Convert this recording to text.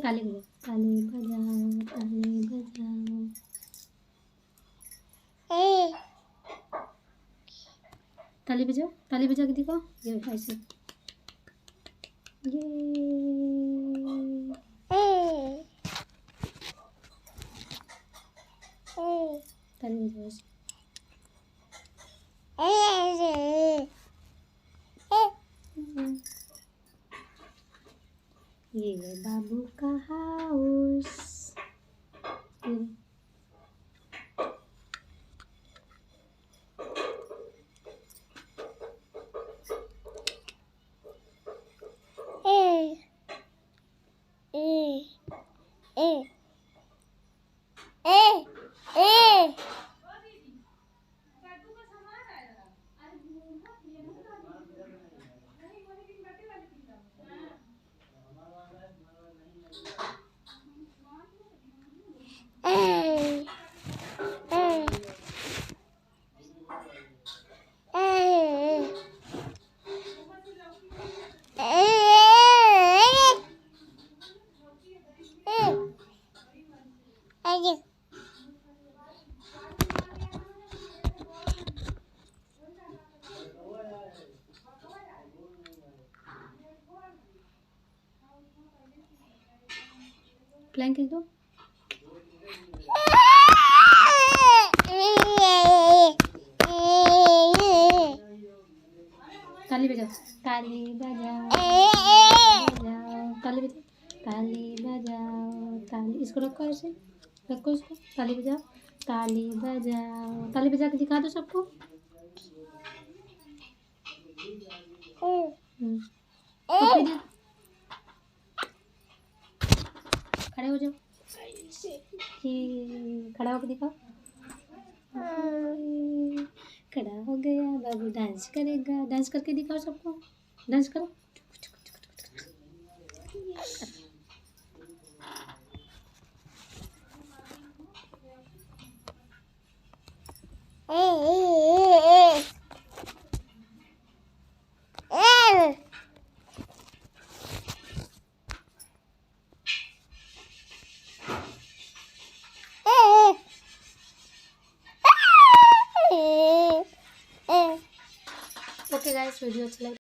ताली बजाओ, ताली बजाओ, ताली बजाओ। ताली बजाओ, ताली बजा के दिखाओ। ये ऐसे, ये ताली बजाओ ऐसे। ये बाबू का हाउस। प्लैंक खींच दो। ताली बजाओ, ताली बजाओ, ताली बजाओ, ताली बजाओ, ताली। इसको रखो ऐसे, रखो इसको। ताली बजाओ, ताली बजाओ, ताली बजा के दिखा दो सबको। खड़े हो जाओ, खड़ा होकर दिखाओ। खड़ा हो गया बाबू, डांस करेगा। डांस करके दिखाओ सबको, डांस करो। ओके गाइस, वीडियो अच्छा लगा।